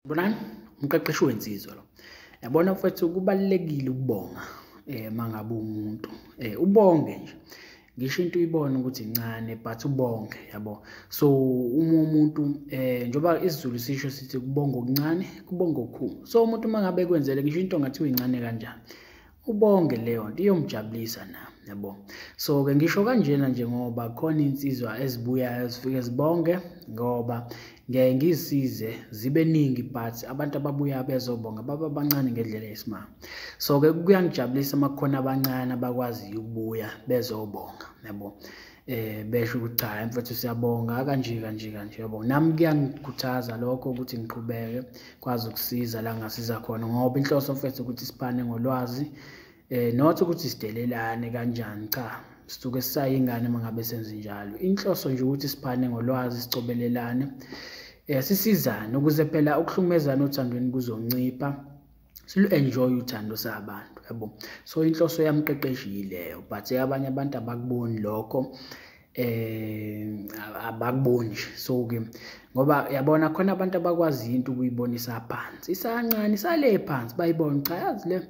Bonani, umqeqeshi wensizwa lo. Yabona mfethu kubalekile ukubonga mangabe umuntu. Ubonge nje. Ngisho into uyibona ukuthi incane but ubonge yabo. So uma umuntu njoba isiZulu sisho sithi kubonga okuncane, kubonga okukhulu. So umuntu mangabe kwenzele ngisho into ngathiwa incane kanjani. Ubonge leyo nto iyomjabulisa na, yabo. So ke ngisho kanjena nje ngoba khona insizwa ezibuyayo zifike zibonge ngoba ngeke ngizisize zibe ningi but abantu ababuya bezobonga baba bancane ngendlela yesimanga. So ke kuyangijabulisa makukhona abancane abakwaziyo ukubuya bezobonga, yabo. Besho ukuthi cha mfethu siyabonga kanje yabo. Nami kuyangikhuthaza lokho ukuthi ngiqhubeke kwazi ukusiza la ngasiza khona ngoba inhloso mfethu ukuthi siphane ngolwazi not ukuthi sidelelane kanjani, cha. Sisuke sisayingane mangabe senze njalo. Inhloso nje ukuthi siphane ngolwazi, sicobelelane, sisizane ukuze phela ukuhlukumezana othandweni kuzoncipha. Silu-enjoy uthando sabantu, yabo. So inhloso yamqeqeshi yileyo but abanye abantu abakuboni lokho, abakuboni nje. So ke ngoba yabona khona abantu abakwazi into ukuyibonisa phansi, isancane isale phansi bayibona cha yazi le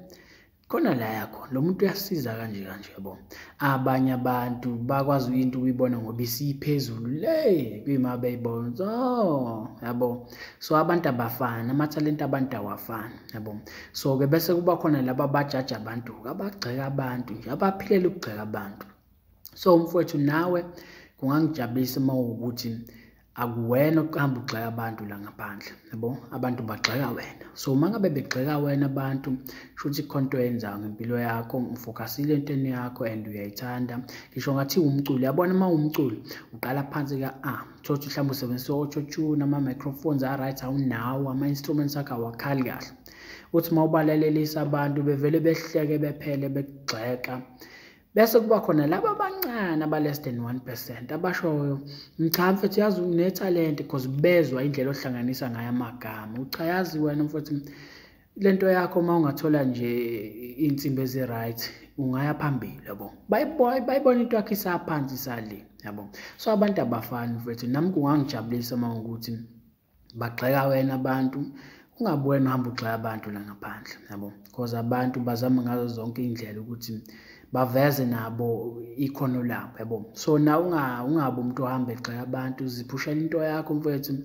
khona la yakho lo muntu uyasiza kanje yabo. Abanye abantu bakwazi into ukuyibona ngoba isiphezulu le kwima beyibona, yabo. So abantu abafana, amathalente abantu awafani, yabo. So ke bese kuba khona laba bajaja abantu, abagxeka abantu nje, abaphilela ukugxeka abantu. So mfowethu nawe kungangijabulisa mawukuthi akuwena ukuhamba ugxeka abantu la ngaphandle, yabo. Abantu bagxeka wena. So mangabe begxeka wena abantu shuthi khonto yenzayo ngempilo yakho, ufocusile entweni yakho and uyayithanda. Ngisho ngathi umculi, yabona mawumculi uqala phansi ka thothi mhlawumbe usebenzisa auto-tune, ama-microphones right awunawo, ama-instruments akho awakhali kahle. Uthi mawubalalelisa abantu bevele behleke bephele begxeka. Bese kuba khona laba abancane aba-less than 1% abashoyo cha mfethu yazi unethalente because bezwa indlela ohlanganisa ngayo amagama. Ucha yazi wena mfethu lento yakho mawungathola nje insimbi ezi-right ungaya phambili, yabo. Bayibona into yakho isaphansi isale, yabo. So abantu abafani mfethu. Nami kungangijabulisa mawukuthi bagxeka wena abantu ungabuwena uhamba ugxeka abantu la ngaphandle, yabo. Because abantu bazama ngazo zonke indlela ukuthi baveze nabo ikhono labo, yabo. So na ungabe umuntu ohamba egxeka abantu, ziphushela into yakho mfethu,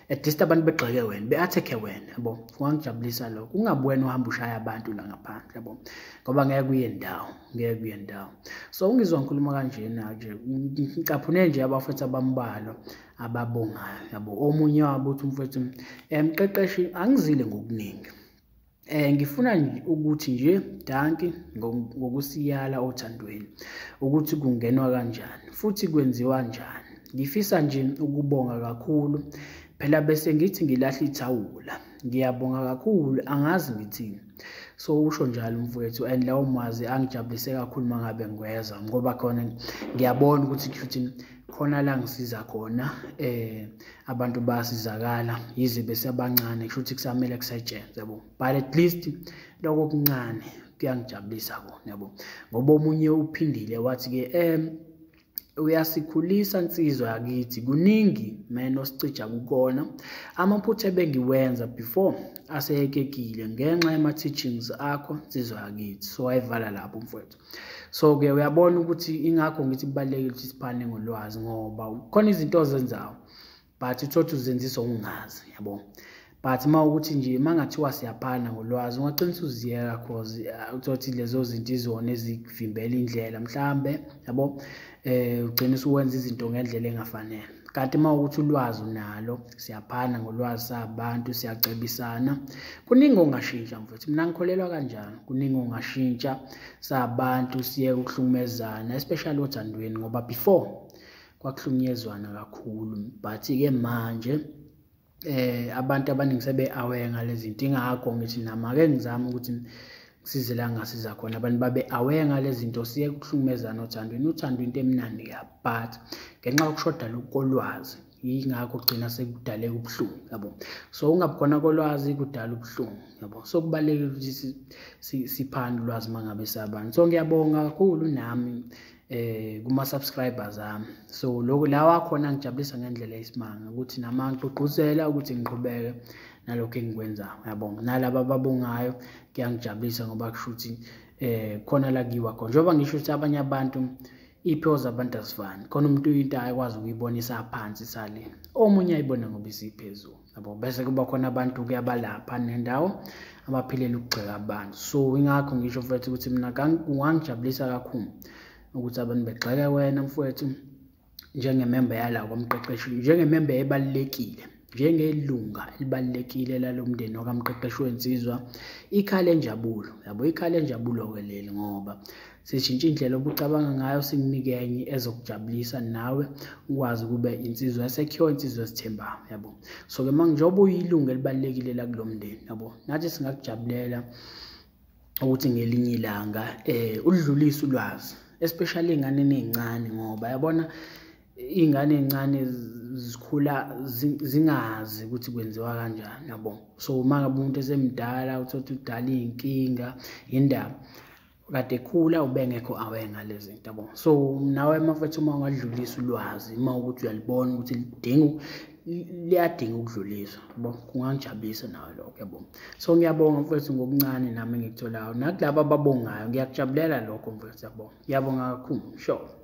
at least abantu begxeke wena, be-attack wena, yabo. Kungangijabulisa lokho. Ungabuwena uhamba ushaya abantu la ngaphandle, yabo. Ngoba ngeke kuye ndawo, So ungizwa ngikhuluma kanjena nje ngicaphune nje abafethu abambalwa ababongayo, yabo. Omunye wabo uthi mfethu mqeqeshi angizile ngokuningi. Ngifuna ukuthi nje danki ngokusiyala othandweni ukuthi kungenwa kanjani futhi kwenziwa njani. Ngifisa nje ukubonga kakhulu phela bese ngithi ngilahla ithawula. Ngiyabonga kakhulu angazi ngithini. So usho njalo mfowethu and lawo mazwi angijabulise kakhulu mangabe ngiweza ngoba khona ngiyabona ukuthi futhi khona la ngisiza khona abantu bayasizakala yize bese abancane kushuthi kusamele kusetshenzwe, yabo. But at least lokho okuncane kuyangijabulisa kona, yabo. Ngoba omunye uphindile wathi ke uyasikhulisa insizwa yakithi kuningi man osicija kukona amaphutha ebengiwenza before aseyekekile ngenxa yama-teachings akho insizwa yakithi. So wayivala lapho mfowethu. So ke uyabona ukuthi ingakho ngithi kubalulekile ukuthi siphane ngolwazi ngoba khona izinto ozenzayo but uthothi uzenzisa ungazi, yabo. But mawukuthi nje mangathiwa siyaphana ngolwazi ungaqinisa uziyeka cause uthothi lezo zinto izona ezikuvimbela indlela mhlambe, yabo. Ugcina usuwenza izinto ngendlela engafanele. Kanti mawukuthi ulwazi unalo siyaphana ngolwazi sabantu siyacebisana kuningi ongashintsha mfethu. Mina ngikholelwa kanjani kuningi ongashintsha sabantu siye ukuhlukumezana especially othandweni ngoba before kwakuhlukunyezwana kakhulu but ke manje abantu abaningi sebe-aware ngalezi zinto. Ingakho ngithi nami ake ngizame ukuthi ngisize la ngasiza khona abantu babe-aware ngalezi zinto siye ukuhlukumezana othandweni. Uthando into emnandi ya but ngenxa yokushoda kolwazi yingakho kugcina sekudaleka ubuhlungu, yabo. So ungabi khona kolwazi kudala ubuhlungu, yabo. So kubalulekile ukuthi siphande ulwazi mangabe sabantu. So ngiyabonga kakhulu nami kuma-subscribers ami. So lokho la wakhona ngijabulisa ngendlela eyisimanga ukuthi nami ngigqugquzela ukuthi ngiqhubeke nalokho engikwenzayo, yabona. Nalaba ababongayo kuyangijabulisa ngoba kusho ukuthi khona la kuyiwa khona. Njengoba ngisho ukuthi abanye abantu iy'phiwo zabantu azifani, khona umuntu into akwazi ukuyibonisa phansi sale, omunye ayibona ngoba isiphezulu, yabo. Bese kuba khona abantu-ke abalapha nendawo abaphilela ukugxeka abantu. So ingakho ngisho mfowethu ukuthi mina kungangijabulisa kakhulu ukuthi abantu begxeke wena mfowethu njengememba yala kwamqeqeshi, njengememba ebalulekile, njengelunga elibalulekile lalo mndeni wakamqeqeshi wensizwa. Ikhale njabulo, yabo. Ikhale njabulo-ke leli ngoba sishintsha indlela obucabanga ngayo, singinike enye ezokujabulisa nawe ukwazi kube insizwa esekhiyo, insizwa esithembayo, yabo. So-ke njengoba uyilunga elibalulekile la kulo mndeni, yabo, nathi singakujabulela ukuthi ngelinye ilanga ulidlulise ulwazi, especially ey'nganeni ey'ncane ngoba yabona iy'ngane ey'ncane zikhula zingazi ukuthi kwenziwa kanjani, yabo. So uma ngabe umuntu esemdala uthole ukuthi udala iy'nkinga, indaba kade ekhula ubengekho aware ngale zinto, yabo. So nawe mafethu uma ungadlulisa ulwazi, uma ukuthi uyalibona ukuthi liyadinga ukudluliswa, yabo, kungangijabulisa nawe lokho, yabo. So ngiyabonga mfethu ngokuncane nami engikutholayo, nakulaba ababongayo ngiyakujabulela lokho mfethu, yabo. Ngiyabonga kakhulu, sure.